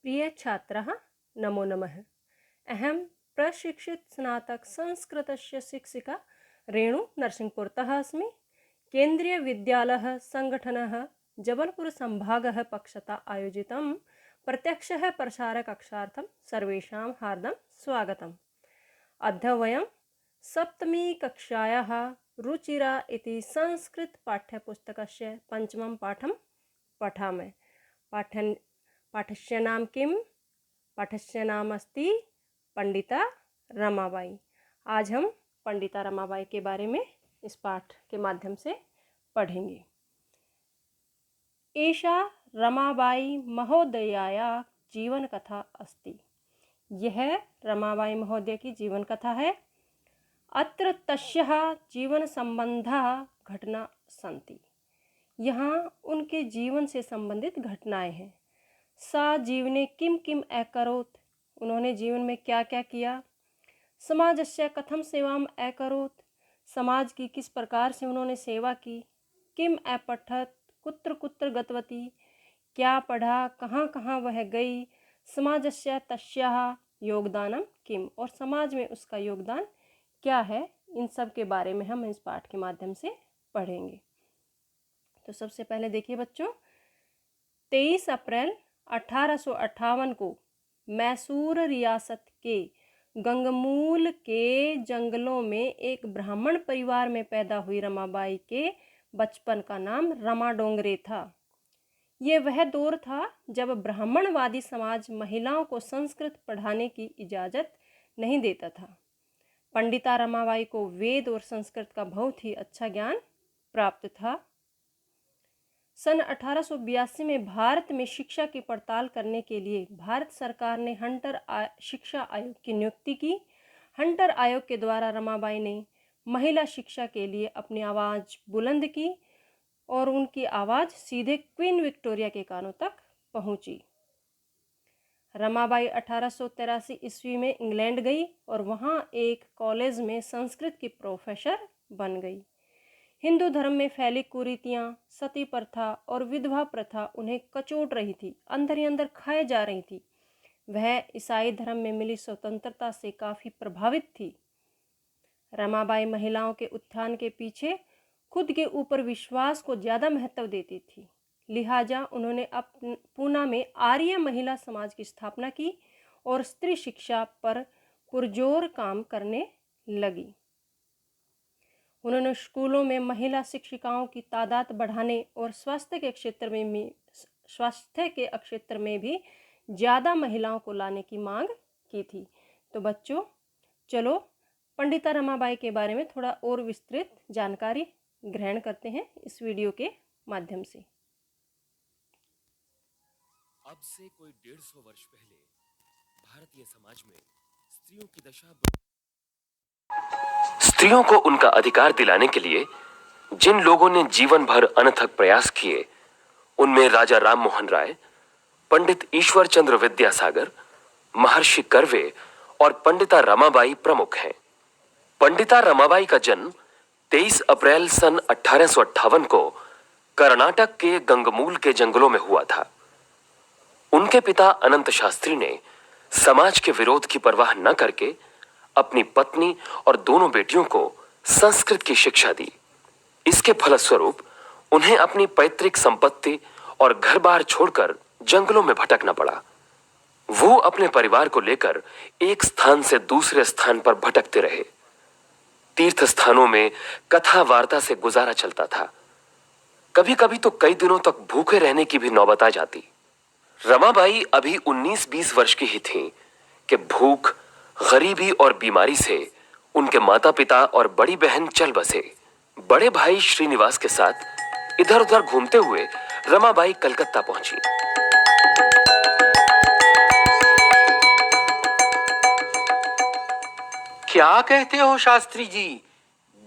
प्रिय छात्राः, नमो नमः। अहं प्रशिक्षित स्नातक संस्कृतस्य शिक्षिका रेणु नरसिंहपुरतः अस्मि। केन्द्रीयविद्यालयः संगठनः जबलपुरसंभागः पक्षतः आयोजितं प्रत्यक्षः प्रसारकक्षार्थं सर्वेषां हार्दं स्वागतम्। अद्य वयं सप्तमी कक्षायाः रुचिरा इति संस्कृतपाठ्यपुस्तकस्य पञ्चमं पाठं पठामः। पाठस्य नाम किं? पाठस्य नाम अस्ति पंडिता रमाबाई। आज हम पंडिता रमाबाई के बारे में इस पाठ के माध्यम से पढ़ेंगे। एषा रमाबाई महोदयाया जीवन कथा अस्ति। यह रमाबाई महोदय की जीवन कथा है। अत्र तस्याः जीवन संबंधाः घटना सन्ति। यहाँ उनके जीवन से संबंधित घटनाएं हैं। सा जीवने किम किम अकरोत्, उन्होंने जीवन में क्या क्या किया। समाजस्य कथम सेवाम अकरोत्, समाज की किस प्रकार से उन्होंने सेवा की। किम अपठत, कुत्र कुत्र गतवती, क्या पढ़ा, कहाँ कहाँ वह गई। समाजस्य तस्याः योगदानम किम, और समाज में उसका योगदान क्या है। इन सब के बारे में हम इस पाठ के माध्यम से पढ़ेंगे। तो सबसे पहले देखिए बच्चों, 23 अप्रैल 1858 को मैसूर रियासत के गंगमूल के जंगलों में एक ब्राह्मण परिवार में पैदा हुई रमाबाई के बचपन का नाम रमा डोंगरे था। ये वह दौर था जब ब्राह्मणवादी समाज महिलाओं को संस्कृत पढ़ाने की इजाज़त नहीं देता था। पंडिता रमाबाई को वेद और संस्कृत का बहुत ही अच्छा ज्ञान प्राप्त था। सन 1882 में भारत में शिक्षा की पड़ताल करने के लिए भारत सरकार ने हंटर शिक्षा आयोग की नियुक्ति की। हंटर आयोग के द्वारा रमाबाई ने महिला शिक्षा के लिए अपनी आवाज़ बुलंद की और उनकी आवाज़ सीधे क्वीन विक्टोरिया के कानों तक पहुंची। रमाबाई 1883 ईस्वी में इंग्लैंड गई और वहां एक कॉलेज में संस्कृत की प्रोफेसर बन गई। हिंदू धर्म में फैली कुरीतियाँ, सती प्रथा और विधवा प्रथा उन्हें कचोट रही थी, अंदर ही अंदर खाए जा रही थी। वह ईसाई धर्म में मिली स्वतंत्रता से काफ़ी प्रभावित थी। रमाबाई महिलाओं के उत्थान के पीछे खुद के ऊपर विश्वास को ज़्यादा महत्व देती थी। लिहाजा उन्होंने पूना में आर्य महिला समाज की स्थापना की और स्त्री शिक्षा पर पुरजोर काम करने लगी। उन्होंने स्कूलों में महिला शिक्षिकाओं की तादाद बढ़ाने और स्वास्थ्य के क्षेत्र में भी ज़्यादा महिलाओं को लाने की मांग की थी। तो बच्चों, चलो पंडिता रमाबाई के बारे में थोड़ा और विस्तृत जानकारी ग्रहण करते हैं इस वीडियो के माध्यम से। अब से कोई 150 वर्ष पहले भारतीय समाज में स्त्रियों को उनका अधिकार दिलाने के लिए जिन लोगों ने जीवन भर अनथक प्रयास किए, उनमें राजा राम मोहन राय, पंडित ईश्वर चंद्र विद्यासागर, महर्षि कर्वे और पंडिता रमाबाई प्रमुख हैं। पंडिता रमाबाई का जन्म 23 अप्रैल सन 1858 को कर्नाटक के गंगमूल के जंगलों में हुआ था। उनके पिता अनंत शास्त्री ने समाज के विरोध की परवाह न करके अपनी पत्नी और दोनों बेटियों को संस्कृत की शिक्षा दी। इसके फलस्वरूप उन्हें अपनी पैतृक संपत्ति और घर-बार छोड़कर जंगलों में भटकना पड़ा। वो अपने परिवार को लेकर एक स्थान से दूसरे स्थान पर भटकते रहे। तीर्थ स्थानों में कथा वार्ता से गुजारा चलता था। कभी-कभी तो कई दिनों तक भूखे रहने की भी नौबत आ जाती। रमाबाई अभी 19-20 वर्ष की ही थीं कि भूख, गरीबी और बीमारी से उनके माता-पिता और बड़ी बहन चल बसे। बड़े भाई श्रीनिवास के साथ इधर-उधर घूमते हुए रमाबाई कलकत्ता पहुंची। क्या कहते हो शास्त्री जी?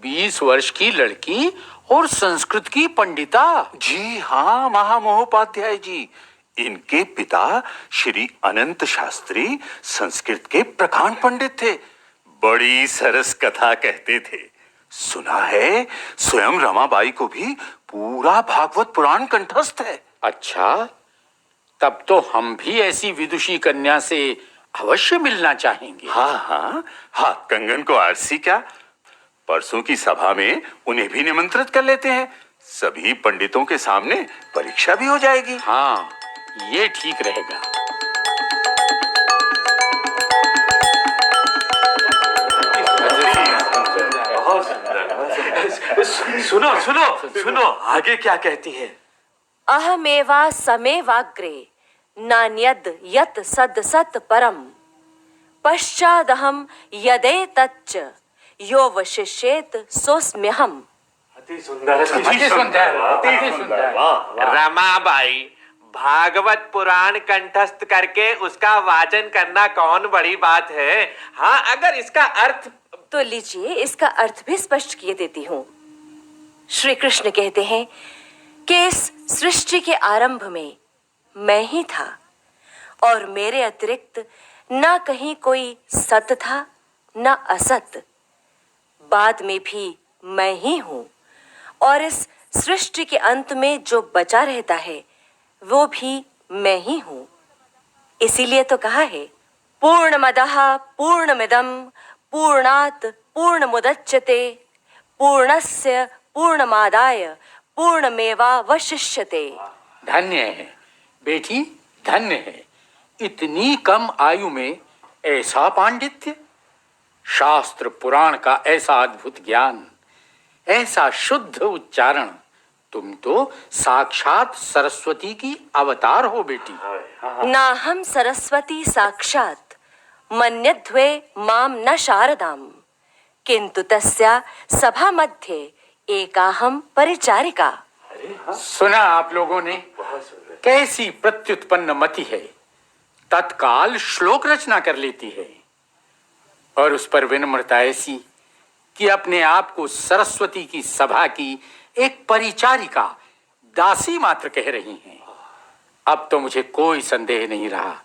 20 वर्ष की लड़की और संस्कृत की पंडिता? जी हाँ महामहोपाध्याय जी, इनके पिता श्री अनंत शास्त्री संस्कृत के प्रकांड पंडित थे। बड़ी सरस कथा कहते थे। सुना है स्वयं रमाबाई को भी पूरा भागवत पुराण कंठस्थ है। अच्छा, तब तो हम भी ऐसी विदुषी कन्या से अवश्य मिलना चाहेंगे। हाँ हाँ, हाथ कंगन को आरसी क्या, परसों की सभा में उन्हें भी निमंत्रित कर लेते हैं। सभी पंडितों के सामने परीक्षा भी हो जाएगी। हाँ, ये ठीक रहेगा। सुनो सुनो सुनो, आगे क्या कहती है? अहमेवा समेवाग्रे नान्यद यत सद सत परम पश्चादहम यदेतच्च यो वशिष्येत सोस्म्यहम। अति सुंदर, अति सुंदर, अति सुंदर। रमाबाई, भागवत पुराण कंठस्थ करके उसका वाचन करना कौन बड़ी बात है? हाँ, अगर इसका अर्थ तो लीजिए, इसका अर्थ भी स्पष्ट किए देती हूँ। श्री कृष्ण कहते हैं कि इस सृष्टि के आरंभ में मैं ही था और मेरे अतिरिक्त ना कहीं कोई सत था ना असत। बाद में भी मैं ही हूँ और इस सृष्टि के अंत में जो बचा रहता है वो भी मैं ही हूँ। इसीलिए तो कहा है, पूर्णमदः पूर्णमिदं पूर्णात् पूर्णमुदच्यते पूर्णस्य पूर्णमादाय पूर्णमेवावशिष्यते। धन्य है बेटी, धन्य है। इतनी कम आयु में ऐसा पांडित्य, शास्त्र पुराण का ऐसा अद्भुत ज्ञान, ऐसा शुद्ध उच्चारण। तुम तो साक्षात सरस्वती की अवतार हो बेटी। नाहं सरस्वती साक्षात् मन्यध्वे माम न शारदाम किंतु तस्या सभा मध्ये एकाहम परिचारिका। सुना आप लोगों ने, कैसी प्रत्युत्पन्न मति है। तत्काल श्लोक रचना कर लेती है और उस पर विनम्रता ऐसी कि अपने आप को सरस्वती की सभा की एक परिचारिका, दासी मात्र कह रही हैं। अब तो मुझे कोई संदेह नहीं रहा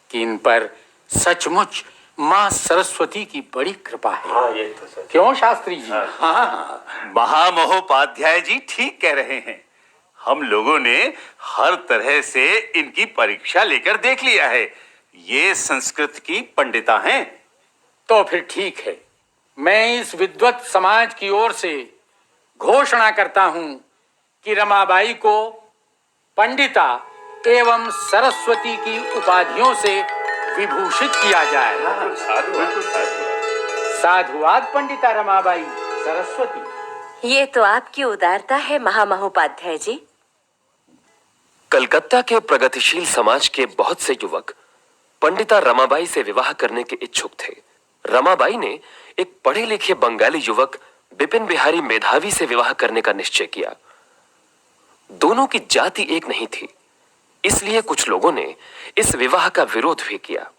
कि इन पर सचमुच मां सरस्वती की बड़ी कृपा है। हाँ, ये तो सच। क्यों शास्त्री जी? हाँ। महामहोपाध्याय जी ठीक कह रहे हैं। हम लोगों ने हर तरह से इनकी परीक्षा लेकर देख लिया है। ये संस्कृत की पंडिता हैं। तो फिर ठीक है, मैं इस विद्वत समाज की ओर से घोषणा करता हूं कि रमाबाई को पंडिता एवं सरस्वती की उपाधियों से विभूषित किया जाए। साधुवाद पंडिता रमाबाई सरस्वती। ये तो आपकी उदारता है महामहोपाध्याय जी। कलकत्ता के प्रगतिशील समाज के बहुत से युवक पंडिता रमाबाई से विवाह करने के इच्छुक थे। रमाबाई ने एक पढ़े लिखे बंगाली युवक बिपिन बिहारी मेधावी से विवाह करने का निश्चय किया। दोनों की जाति एक नहीं थी, इसलिए कुछ लोगों ने इस विवाह का विरोध भी किया,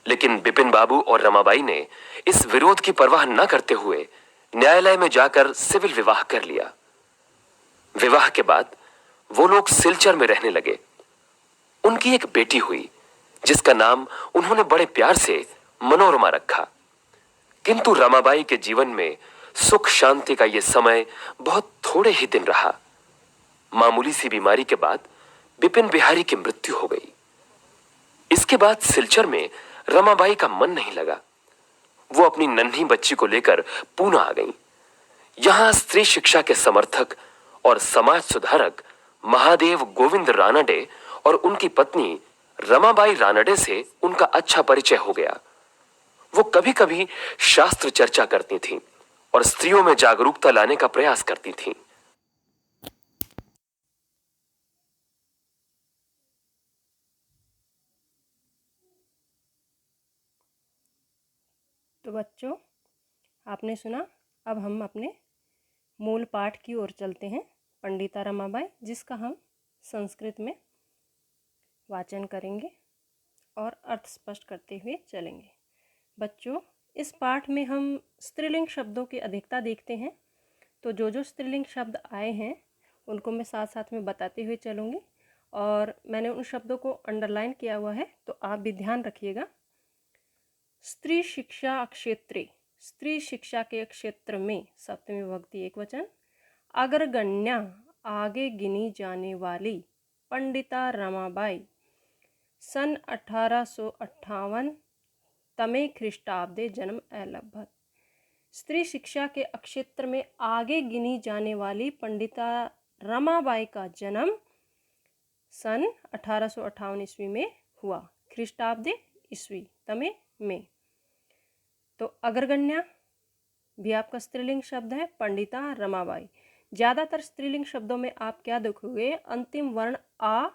लेकिन बिपिन बाबू और रमाबाई ने इस विरोध की परवाह न करते हुए न्यायालय में जाकर सिविल विवाह कर लिया। विवाह के बाद वो लोग सिलचर में रहने लगे। उनकी एक बेटी हुई जिसका नाम उन्होंने बड़े प्यार से मनोरमा रखा। किंतु रमाबाई के जीवन में सुख शांति का यह समय बहुत थोड़े ही दिन रहा। मामूली सी बीमारी के बाद बिपिन बिहारी की मृत्यु हो गई। इसके बाद सिलचर में रमाबाई का मन नहीं लगा। वो अपनी नन्ही बच्ची को लेकर पूना आ गई। यहां स्त्री शिक्षा के समर्थक और समाज सुधारक महादेव गोविंद रानडे और उनकी पत्नी रमाबाई रानडे से उनका अच्छा परिचय हो गया। वो कभी कभी शास्त्र चर्चा करती थीं और स्त्रियों में जागरूकता लाने का प्रयास करती थीं। तो बच्चों, आपने सुना। अब हम अपने मूल पाठ की ओर चलते हैं, पंडिता रमाबाई, जिसका हम संस्कृत में वाचन करेंगे और अर्थ स्पष्ट करते हुए चलेंगे। बच्चों, इस पाठ में हम स्त्रीलिंग शब्दों की अधिकता देखते हैं। तो जो जो स्त्रीलिंग शब्द आए हैं उनको मैं साथ साथ में बताते हुए चलूँगी और मैंने उन शब्दों को अंडरलाइन किया हुआ है, तो आप भी ध्यान रखिएगा। स्त्री शिक्षा क्षेत्रे, स्त्री शिक्षा के क्षेत्र में सप्तमी विभक्ति एकवचन, अग्रगण्या आगे गिनी जाने वाली पंडिता रमाबाई सन 1858 तमे ख्रीष्टाब्दे जन्म लगभग। स्त्री शिक्षा के क्षेत्र में आगे गिनी जाने वाली पंडिता रमाबाई का जन्म सन 1858 ईस्वी में हुआ। ख्रीष्टाब्दे ईस्वी तमे में। तो अग्रगण्या भी आपका स्त्रीलिंग शब्द है, पंडिता रमाबाई। ज़्यादातर स्त्रीलिंग शब्दों में आप क्या देखोगे, अंतिम वर्ण आ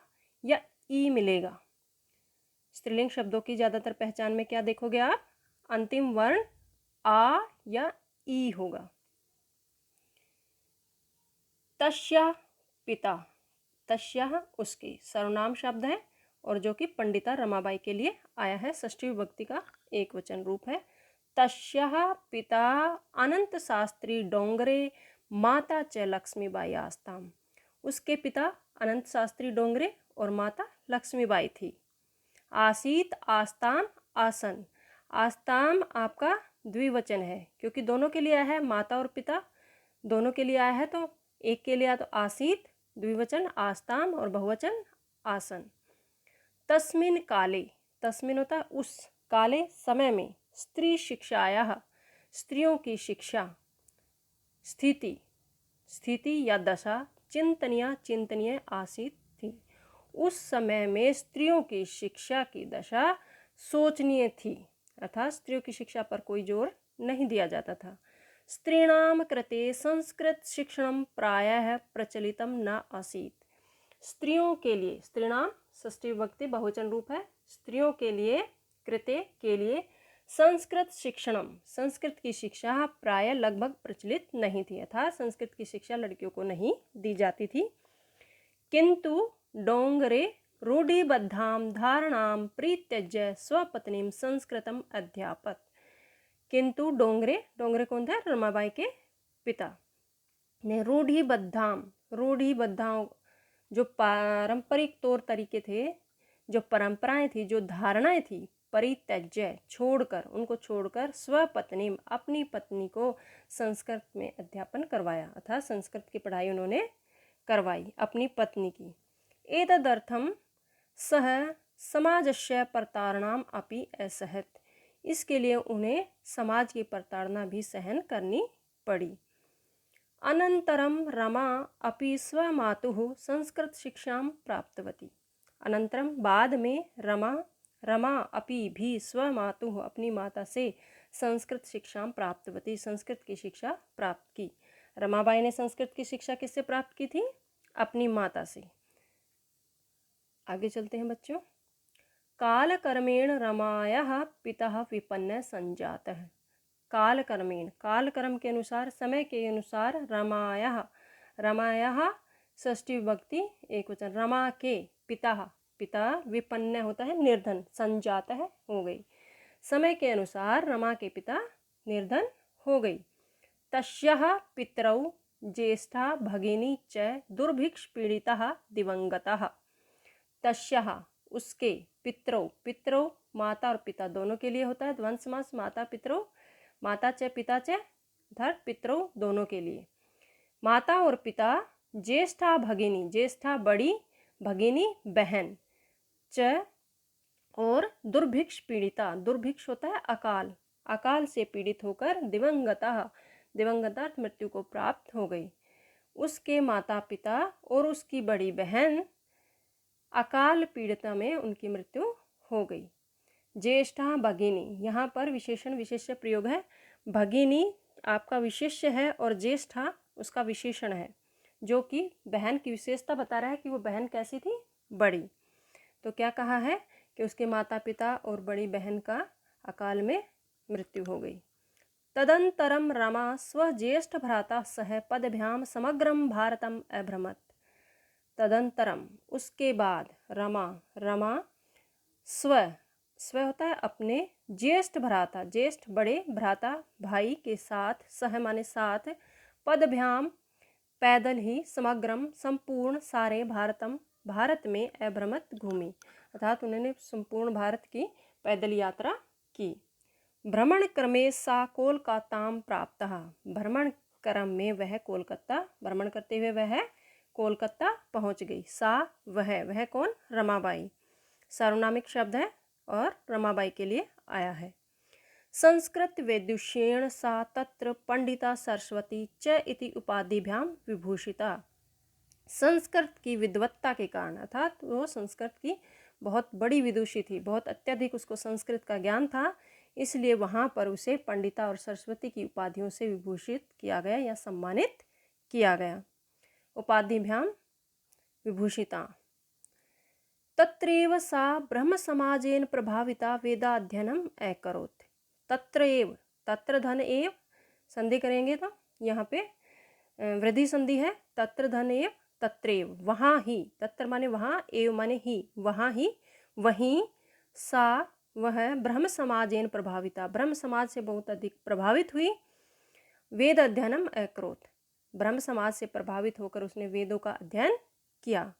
या ई मिलेगा। स्त्रीलिंग शब्दों की ज़्यादातर पहचान में क्या देखोगे आप, अंतिम वर्ण आ या ई होगा। तस्या पिता, तस्या उसके सर्वनाम शब्द है और जो कि पंडिता रमाबाई के लिए आया है, षष्ठी विभक्ति का एक वचन रूप है। तस्या पिता अनंत शास्त्री डोंगरे माता च लक्ष्मीबाई आस्ताम। उसके पिता अनंत शास्त्री डोंगरे और माता लक्ष्मीबाई थी। आसीत आस्ताम आसन, आस्ताम आपका द्विवचन है क्योंकि दोनों के लिए आया है, माता और पिता दोनों के लिए आया है, तो एक के लिए आया तो आसीत द्विवचन आस्ताम और बहुवचन आसन। तस्मिन काले, तस्मिन होता है उस, काले समय में, स्त्री शिक्षाया स्त्रियों की शिक्षा, स्थिति, स्थिति या दशा, चिंतनीय चिंतनीय आसीत थी। उस समय में स्त्रियों की शिक्षा की दशा सोचनीय थी, अर्थात स्त्रियों की शिक्षा पर कोई जोर नहीं दिया जाता था। स्त्रीणाम कृते संस्कृत शिक्षणम प्रायः प्रचलितम न आसीत। स्त्रियों के लिए, स्त्रीणाम षष्ठी विभक्ति बहुवचन रूप है, स्त्रियों के लिए, कृते के लिए, संस्कृत शिक्षणम संस्कृत की शिक्षा प्राय लगभग प्रचलित नहीं थी, अर्थात संस्कृत की शिक्षा लड़कियों को नहीं दी जाती थी। किंतु डोंगरे रूढ़िबद्धाम धारणाम परित्यज्य स्वपत्नीम संस्कृतम अध्यापत। किंतु डोंगरे, डोंगरे कौन थे, रमाबाई के पिता ने रूढ़िबद्धाम, रूढ़िबद्धाओं जो पारंपरिक तौर तरीके थे, जो परंपराएं थी, जो धारणाएं थी, परित्यज्य छोड़कर, उनको छोड़कर, स्वपत्नीम अपनी पत्नी को संस्कृत में अध्यापन करवाया, अर्थात संस्कृत की पढ़ाई उन्होंने करवाई अपनी पत्नी की। एतदर्थम सह समाजस्य प्रताड़नाम अपि असहत, इसके लिए उन्हें समाज की प्रताड़ना भी सहन करनी पड़ी। अनंतरम रमा अपि स्वमातुः संस्कृत शिक्षा प्राप्तवती। अनंतरम बाद में रमा अपि भी स्वमातुः अपनी माता से संस्कृत शिक्षा प्राप्तवती, संस्कृत की शिक्षा प्राप्त की। रमाबाई ने संस्कृत की शिक्षा किससे प्राप्त की थी, अपनी माता से। आगे चलते हैं बच्चों। कालकर्मेण रमायाः पिता विपन्न संजातः। कालकर्मेण, कालक्रम के अनुसार, समय के अनुसार, रमायाः, रमायाः षष्ठी विभक्ति एक वचन, रमा के पिता, पिता विपन्न होता है निर्धन, संजात है हो गई। समय के अनुसार रमा के पिता निर्धन हो गई। तस्याः पितरौ ज्येष्ठा भगिनी च दुर्भिक्ष पीड़िता दिवंगता। तस्याः उसके, पितरौ, पितरौ माता और पिता दोनों के लिए होता है, द्वंद्व समास, माता पितरौ, माता च पिता च, धर पितरौ दोनों के लिए। माता और पिता, ज्येष्ठा भगिनी, ज्येष्ठा बड़ी, भगिनी बहन, च और दुर्भिक्ष पीड़िता, दुर्भिक्ष होता है अकाल, अकाल से पीड़ित होकर, दिवंगता, दिवंगता मृत्यु को प्राप्त हो गई। उसके माता पिता और उसकी बड़ी बहन अकाल पीड़िता में उनकी मृत्यु हो गई। ज्येष्ठा भगिनी, यहाँ पर विशेषण विशेष्य प्रयोग है। भगिनी आपका विशेष्य है और ज्येष्ठा उसका विशेषण है, जो कि बहन की विशेषता बता रहा है कि वो बहन कैसी थी, बड़ी। तो क्या कहा है कि उसके माता पिता और बड़ी बहन का अकाल में मृत्यु हो गई। तदंतरम रमा स्वज्येष्ठ भ्राता सह पदभ्याम समग्रम भारतम अभ्रमत। तदंतरम उसके बाद, रमा स्व, स्व होता है अपने, ज्येष्ठ भ्राता, ज्येष्ठ बड़े भ्राता भाई के साथ, सह माने साथ, पदभ्याम पैदल ही, समग्रम संपूर्ण, सारे, भारतम भारत में, अभ्रमत घूमी, अर्थात उन्होंने संपूर्ण भारत की पैदल यात्रा की। भ्रमण क्रमे सा कोलकाताम प्राप्त, भ्रमण क्रम में वह कोलकाता, भ्रमण करते हुए वह कोलकाता पहुंच गई। सा वह कौन, रमाबाई। सार्वनामिक शब्द है और रमाबाई के लिए आया है। संस्कृत वैदुष्येण सा तत्र पंडिता सरस्वती च इति उपाधिभ्याम विभूषिता। संस्कृत की विद्वत्ता के कारण, अर्थात वो संस्कृत की बहुत बड़ी विदुषी थी, बहुत अत्यधिक उसको संस्कृत का ज्ञान था, इसलिए वहाँ पर उसे पंडिता और सरस्वती की उपाधियों से विभूषित किया गया या सम्मानित किया गया। उपाधिभ्याम विभूषिता। तत्रैव सा ब्रह्म समाजेन प्रभाविता वेदाध्ययनम अकरोत्। तत्र एव, तत्र धन एव संधि करेंगे तो यहाँ पे वृद्धि संधि है। तत्र धन एव, तत्रेव, वहाँ ही, तत्र माने वहाँ, एव माने ही, वहाँ ही, वहीं, सा वह ब्रह्म समाजेन प्रभाविता, ब्रह्म समाज से बहुत अधिक प्रभावित हुई। वेद अध्ययनम अकरोत्, ब्रह्म समाज से प्रभावित होकर उसने वेदों का अध्ययन किया।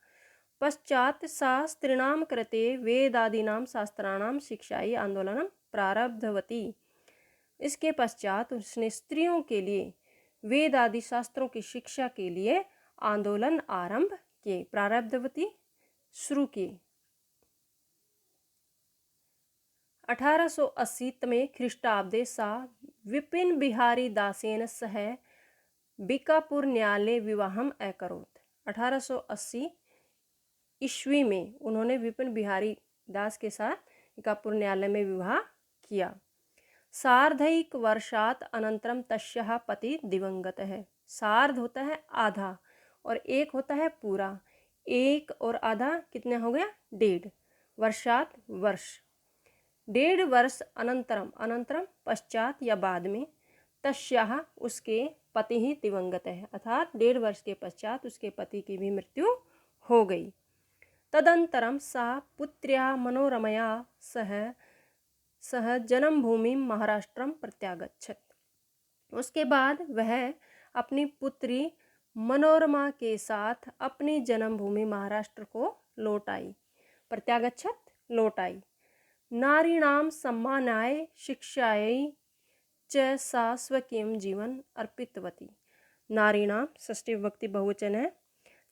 पश्चात सा स्त्रीणाम कृते वेदादीनां शास्त्राणां शिक्षाई आंदोलनम प्रारब्धवती। इसके पश्चात उसने स्त्रियों के लिए वेद आदि शास्त्रों की शिक्षा के लिए आंदोलन आरंभ किए। प्रारब्धवती शुरू किए। 1880 में ख्रीष्टाब्दे सा विपिन बिहारी दासेन सह बीकापुर न्यायालय विवाहम अकरोत्। 1880 ईस्वी में उन्होंने विपिन बिहारी दास के साथ बीकापुर न्यायालय में विवाह किया। सार्धैक वर्षात अनंतरम तस्याः पति दिवंगत है। सार्ध होता है आधा और एक होता है पूरा। एक और आधा कितने हो गया? 1.5 वर्षात वर्ष। 1.5 वर्ष अनंतरम, अनंतरम पश्चात या बाद में, तस्याः उसके पति ही दिवंगत है, अर्थात 1.5 वर्ष के पश्चात उसके पति की भी मृत्यु हो गई। तदंतरम सा पुत्र्या मनोरमया सह जन्मभूमि महाराष्ट्रम प्रत्यागच्छत। उसके बाद वह अपनी पुत्री मनोरमा के साथ अपनी जन्मभूमि महाराष्ट्र को लौट आई। प्रत्यागच्छत, लौट आई। नारीणाम सम्मानाय शिक्षायै च सा स्वकीयं जीवन अर्पितवती। नारीणाम षष्ठी विभक्ति बहुवचन है।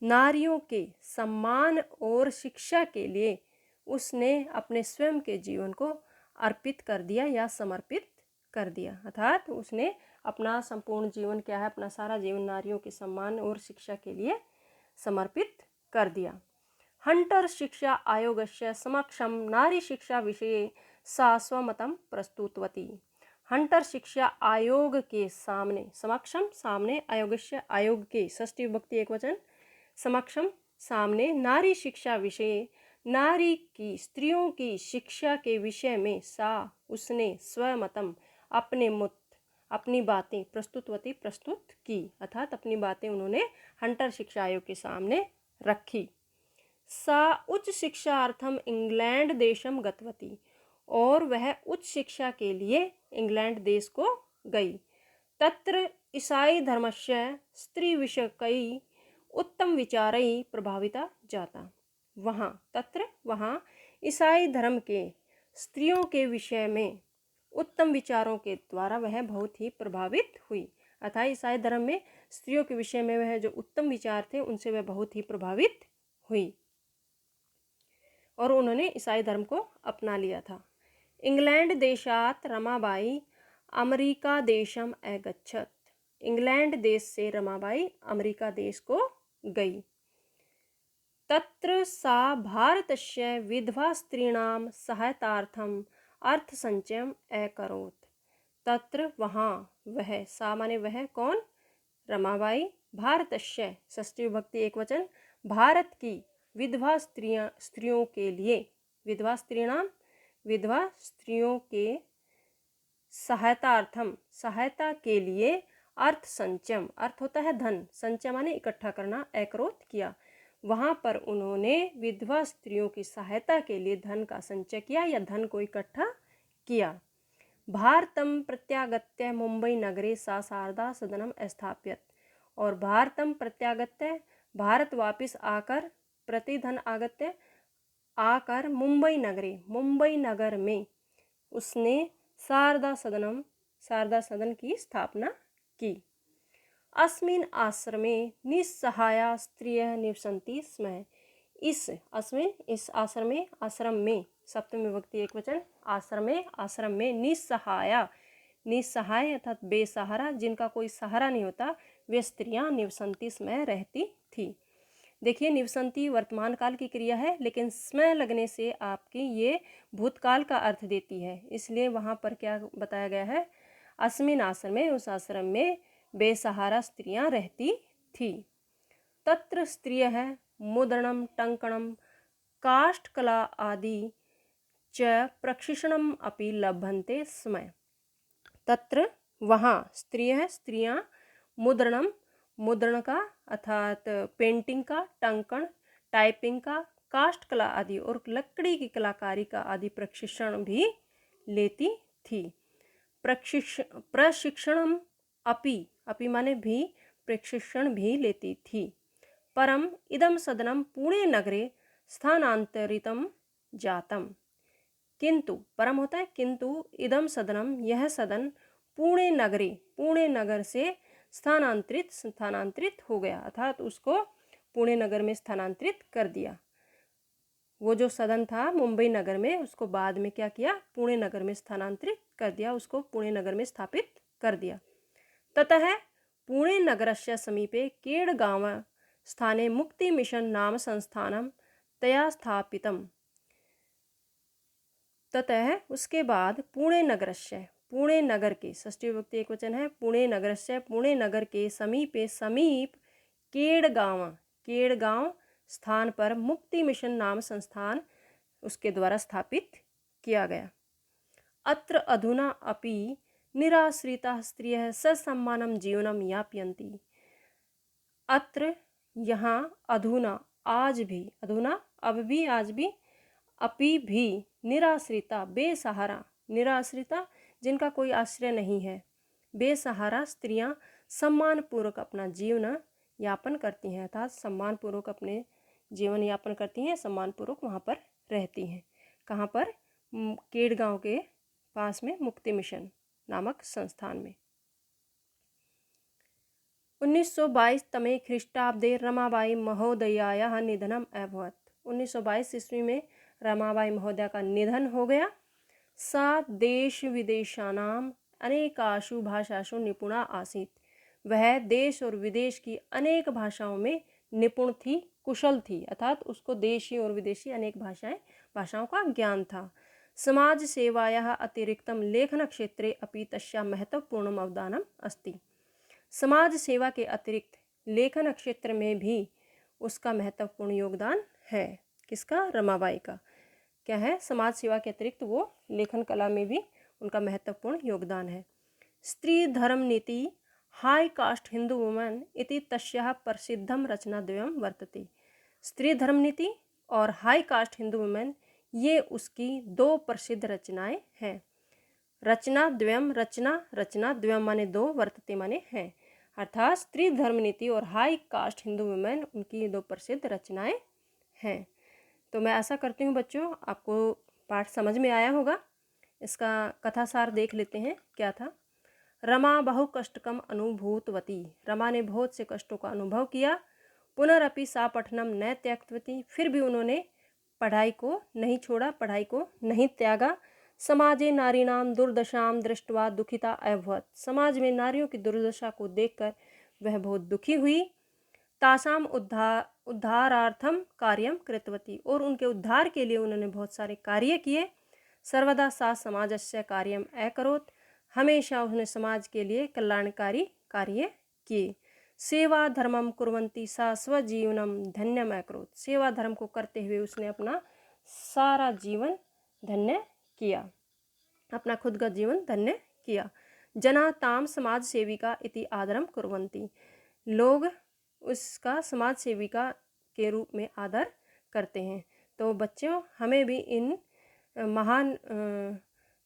नारियों के सम्मान और शिक्षा के लिए उसने अपने स्वयं के जीवन को अर्पित कर दिया या समर्पित कर दिया, अर्थात उसने अपना संपूर्ण जीवन क्या है, अपना सारा जीवन नारियों के सम्मान और शिक्षा के लिए समर्पित कर दिया। हंटर शिक्षा आयोगस्य समक्षम नारी शिक्षा विषये सा स्वमतं प्रस्तुतवती। हंटर शिक्षा आयोग के सामने, समक्षम सामने, आयोगस्य आयोग के, षष्ठी विभक्ति एकवचन, समक्षम सामने, नारी शिक्षा विषय, नारी की, स्त्रियों की शिक्षा के विषय में, सा उसने, स्वमतम अपने मत, अपनी बातें, प्रस्तुतवती प्रस्तुत की, अर्थात अपनी बातें उन्होंने हंटर शिक्षा आयोग के सामने रखी। सा उच्च शिक्षार्थम इंग्लैंड देशम गतवती, और वह उच्च शिक्षा के लिए इंग्लैंड देश को गई। तत्र ईसाई धर्मस्य स्त्री विषयकई उत्तम विचारई प्रभाविता जाता। वहाँ, तत्र वहाँ, ईसाई धर्म के स्त्रियों के विषय में उत्तम विचारों के द्वारा वह बहुत ही प्रभावित हुई, अर्थात ईसाई धर्म में स्त्रियों के विषय में वह जो उत्तम विचार थे उनसे वह बहुत ही प्रभावित हुई और उन्होंने ईसाई धर्म को अपना लिया था। इंग्लैंड देशात रमाबाई अमेरिका देशम अगच्छत। इंग्लैंड देश से रमाबाई अमेरिका देश को गई। तत्र सा भारतस्य विधवा स्त्रीणाम सहायतार्थम अर्थ संचयम अकरोत्। तत्र वहाँ, वह, सा माने वह, कौन? रमाबाई, भारतस्य षष्ठी विभक्ति एकवचन, भारत की विधवा स्त्रियों के लिए, विधवा स्त्रीणाम, विधवा स्त्रियों के सहायतार्थम, सहायता के लिए, अर्थ संचयम, अर्थ होता है धन, संचय माने इकट्ठा करना, अकरोत् किया। वहाँ पर उन्होंने विधवा स्त्रियों की सहायता के लिए धन का संचय किया या धन को इकट्ठा किया। भारतम प्रत्यागत्य मुंबई नगरे सा शारदा सदनम स्थापित, और भारतम प्रत्यागत्य, भारत वापिस आकर, प्रतिधन आगत्य, आकर, मुंबई नगरे, मुंबई नगर में उसने शारदा सदनम, शारदा सदन की स्थापना की। अस्मिन् आश्रमे निस्सहाया स्त्रियः निवसन्ति स्म। इस अस्मिन इस आश्रम में, आश्रम में सप्तमी विभक्ति एक वचन, आश्रम में निस्सहाया, निस्सहाय अर्थात बेसहारा, जिनका कोई सहारा नहीं होता, वे स्त्रियां निवसंती स्मय रहती थी। देखिए निवसंती वर्तमान काल की क्रिया है, लेकिन स्मय लगने से आपकी ये भूतकाल का अर्थ देती है, इसलिए वहाँ पर क्या बताया गया है, अस्मिन आश्रम में, उस आश्रम में बेसहारा स्त्रियां रहती थी। तत्र स्त्रिय है मुद्रणम टंकणम काष्ठकला आदि च प्रशिक्षणम अपि लभन्ते स्म। तत्र वहाँ स्त्रिय है, स्त्रियां, मुद्रणम मुद्रण का अर्थात पेंटिंग का, टंकण टाइपिंग का, काष्ठकला आदि और लकड़ी की कलाकारी का आदि प्रशिक्षण भी लेती थी। प्रशिक्षणम अपि माने भी, प्रशिक्षण भी लेती थी। परम इदम सदनम पुणे नगरे स्थानांतरितम जातम। किंतु परम होता है किंतु, इदम सदनम यह सदन, पुणे नगरे पुणे नगर से स्थानांतरित हो गया, अर्थात उसको पुणे नगर में स्थानांतरित कर दिया। वो जो सदन था मुंबई नगर में, उसको बाद में क्या किया, पुणे नगर में स्थानांतरित कर दिया, उसको पुणे नगर में स्थापित कर दिया। ततः पुणे नगरस्य समीपे केडगांव स्थाने मुक्ति मिशन नाम संस्थानम तया स्थापितम। ततः उसके बाद पुणे नगरस्य, पुणे नगर के, षष्ठी विभक्ति एक वचन है, पुणे नगरस्य पुणे नगर के समीपे समीप केडगांव स्थान पर मुक्ति मिशन नाम संस्थान उसके द्वारा स्थापित किया गया। अत्र अधुना अपि निराश्रिता स्त्रियः ससम्मानं जीवनं यापयन्ति। अत्र यहाँ अधुना आज भी, अधुना अब भी, आज भी, अपि भी निराश्रिता बेसहारा, निराश्रिता जिनका कोई आश्रय नहीं है, बेसहारा स्त्रियां सम्मानपूर्वक अपना जीवन यापन करती हैं, अर्थात सम्मानपूर्वक अपने जीवन यापन करती हैं, सम्मानपूर्वक वहाँ पर रहती हैं। कहाँ पर, केडगांव के पास में मुक्ति मिशन नामक संस्थान में। 1922 तमे ख्रीष्टाब्दे रमाबाई महोदयायाः निधनम अभवत्। 1922 ईस्वी में रमाबाई महोदया का निधन हो गया। सा देश विदेशानाम अनेकाशु भाषासु निपुणा आसीत्। वह देश और विदेश की अनेक भाषाओं में निपुण थी, कुशल थी, अर्थात उसको देशी और विदेशी अनेक भाषाओं का ज्ञान था। समाज सेवायाः अतिरिक्तं लेखन क्षेत्रे अपि तस्याः महत्वपूर्णम् अवदानम् अस्ति। समाज सेवा के अतिरिक्त लेखन क्षेत्र में भी उसका महत्वपूर्ण योगदान है। किसका, रमाबाई का। क्या है, समाज सेवा के अतिरिक्त वो लेखन कला में भी उनका महत्वपूर्ण योगदान है। स्त्री धर्म नीति हाई कास्ट हिंदू वुमन इति तस्याः प्रसिद्धम रचनाद्वयं वर्तते। स्त्री धर्म नीति और हाई कास्ट हिंदू वुमेन, ये उसकी दो प्रसिद्ध रचनाएं हैं। रचनाद्वयम, रचनाद्वयम माने दो, वर्तते माने हैं, अर्थात स्त्री धर्म नीति और हाई कास्ट हिंदू वुमेन, उनकी दो प्रसिद्ध रचनाएं हैं। तो मैं आशा करती हूँ बच्चों आपको पाठ समझ में आया होगा। इसका कथासार देख लेते हैं क्या था। रमा बहु कष्टकम अनुभूतवती। रमा ने बहुत से कष्टों का अनुभव किया। पुनरअपि सा पठनम न त्यक्तवती। फिर भी उन्होंने पढ़ाई को नहीं छोड़ा, पढ़ाई को नहीं त्यागा। समाजे नारीणाम दुर्दशाम दृष्ट्वा दुखिता अभवत्। समाज में नारियों की दुर्दशा को देखकर वह बहुत दुखी हुई। तासाम उद्धारार्थम कार्यम कृतवती। और उनके उद्धार के लिए उन्होंने बहुत सारे कार्य किए। सर्वदा सा समाजस्य कार्यम अकरोत्। हमेशा उसने समाज के लिए कल्याणकारी कार्य किए। सेवा धर्मम कुर्वन्ति सा स्वजीवनम धन्यम अकरोत्। सेवा धर्म को करते हुए उसने अपना सारा जीवन धन्य किया, अपना खुद का जीवन धन्य किया। जना ताम समाज सेविका इति आदरम कुर्वन्ति। लोग उसका समाज सेविका के रूप में आदर करते हैं। तो बच्चों, हमें भी इन महान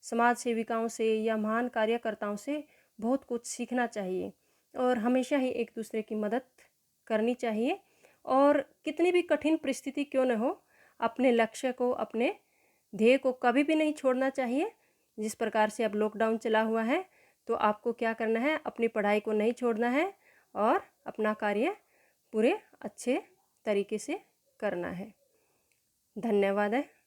समाज सेविकाओं से या महान कार्यकर्ताओं से बहुत कुछ सीखना चाहिए और हमेशा ही एक दूसरे की मदद करनी चाहिए। और कितनी भी कठिन परिस्थिति क्यों न हो, अपने लक्ष्य को, अपने ध्येय को कभी भी नहीं छोड़ना चाहिए। जिस प्रकार से अब लॉकडाउन चला हुआ है, तो आपको क्या करना है, अपनी पढ़ाई को नहीं छोड़ना है और अपना कार्य पूरे अच्छे तरीके से करना है। धन्यवाद है।